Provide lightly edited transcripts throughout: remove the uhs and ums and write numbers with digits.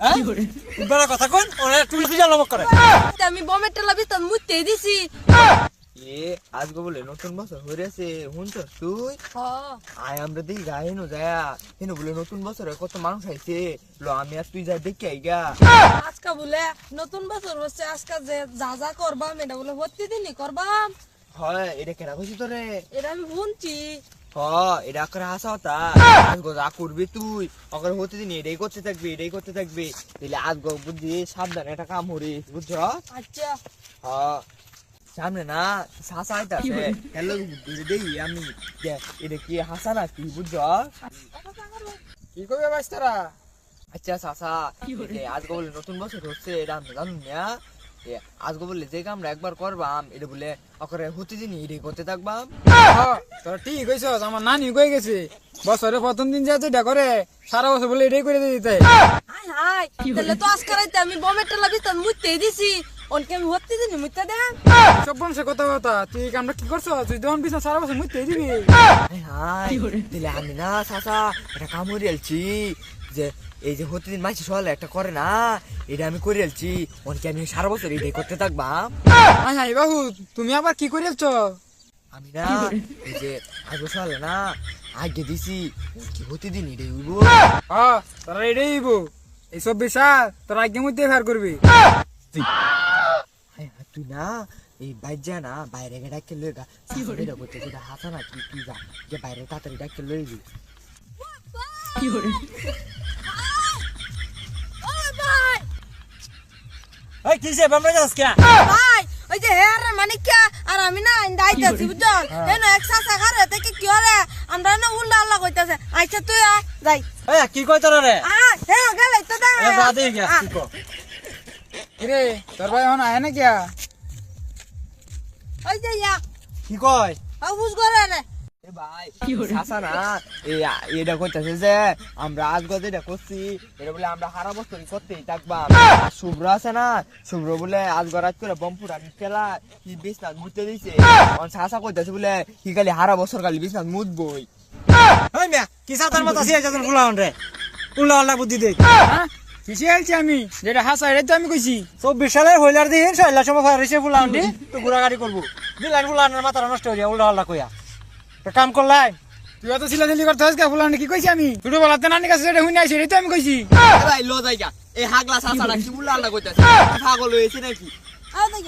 হ্যাঁ বড় কথা কোন ওরে তুই তুই জানো করে আমি বমের টেলা বিস্তার মুতেই দিছি। এ আজকে বলে নতুন বছর হইছে শুনছস তুই? আয় আমরা দেখি গা হেনো যায়া হেনো বলে নতুন বছরে কত মানুষ আইছে লো আমি আর তুই যাই দেখি আইগা। আজকা বলে নতুন বছর হচ্ছে আজকা যে যা যা করবাম এটা বলে প্রতিদিনই করবাম। হয় এটা কেনা কইছি তোরে? এটা আমি শুনছি। হ এটা করে হাসা হতা আজগো যা করবি তুই অকরে হতে দিন এটাই করতে থাকবি এটাই করতে থাকবি তাহলে আজগো বুদ্ধি সাবধানে একটা কাম হরিস বুঝছ? আচ্ছা হ সামনে না হাসা আইতাছে হ্যালো দেখি আমি এটা কি হাসা না কি বুঝছ? কি করবে বাস্তারা? আচ্ছা চাচা আজকে বলে নতুন বছর হচ্ছে এটা আমি জানুন না আজকে বললে যে আমরা একবার করবাম এটা বলে অকরে হতে দিন এটাই করতে থাকবাম। তোর ঠিক কইছস আমার নানি কই গেছে বছরে প্রথম দিন যা যেটা করে সারা বছর বলে এটাই করে দিতে। হাই হাই তাহলে তো আজকে রাইতে আমি বমের টেলা বিস্তার মুতেই দিছি। অনকে আমি প্রতিদিনই মুতে দেন। সব বংশে কথা কথা তুই আমরা কি করছ তুই যখন বিছনা সারা বছর মুইতে দিবি। হাই দিলে আমি না চাচা একটা কাম করে আলছি যে এই যে হতে দিন মাসি সকালে একটা করে না এটা আমি করে আলছি অনেকে আমি সারা বছর এটাই করতে থাকবাম। হাই হাই বাবু তুমি আবার কি করেছ? আমি না এই যে আজ সকালে না আগে দিছি কি হতে দিন এটাই হইব। তোরা এটাই হইব এই সব বিষয় তোরা আগে মধ্যে ফের করবি। তুই না এই বাইর যা না বাইরে ডাকে লয়ে গা এটা করতে যেটা হাসা না কি তুই যা যে বাইরে তাড়াতাড়ি ডাকে লয়ে যা। এই কিসে বামরা যাস কে? ভাই ওই যে হেয়ার মানিকা আর আমি না দাইতাছি বুঝছস? এনো এক্সারসাইজ করে থেকে কি হরে আমরা না উল্লা আল্লাহ কইতাছে। আচ্ছা তুই আয় যাই। এই কি কই তোরা রে? হ্যাঁ গেল তো দা। এ যা দে কি কি কো? কিরে তোর ভাই হন আয় না কিয়া? ওই যে ইয়া কি কয়? বুঝ করে রে। এ ভাই হাসা না এটা করতেছে যে আমরা আজ গত এটা করছি এটা বলে আমরা সারা বছর করতেই থাকবাম। আর শুভ্র আছে না শুভ্র বলে আজ গরাত করে বম্পুরা খেলা কি বিছনাথ মুতে দিছে হাসা করতেছে বলে কি খালি সারা বছর খালি বিছনাথ মুতবই। ওই মিয়া কি সাতার মত আছে যখন ফুলান রে উল্লা আল্লাহ বুদ্ধি দে। হ্যাঁ কিসে আইছি আমি যেটা হাসা এটা তো আমি কইছি 24 সালের হইলার দিন সইলা সময় ফারিসে ফুলান দি তো ঘোরাগাড়ি করব দিলান ফুলানের মাথা নষ্ট হইয়া উল্লা আল্লাহ কইয়া তো কাম করলাই তুই এত সিলাদিলি করতে হস কে ফুলান কি কইছি আমি ছোট বেলাতে নানি কাছে যেটা হুইনা আইছি এটা তো আমি কইছি। ভাই লো যাই গা এই হাগলা সাসাটা কি বলে আল্লাহ কইতাছে পাগল হয়েছে নাকি? আয় যাই।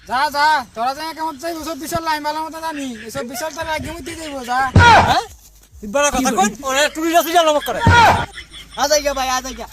যা যা তোরা যা কেমন চাই 24 সাল লাইন ভালো মতো জানি 24 সাল তোরা আগে মুতি দেব যা। হ্যাঁ বড় কথা কোন ওরে তুই জানো করে আ যাই গা ভাই আ যাই গা।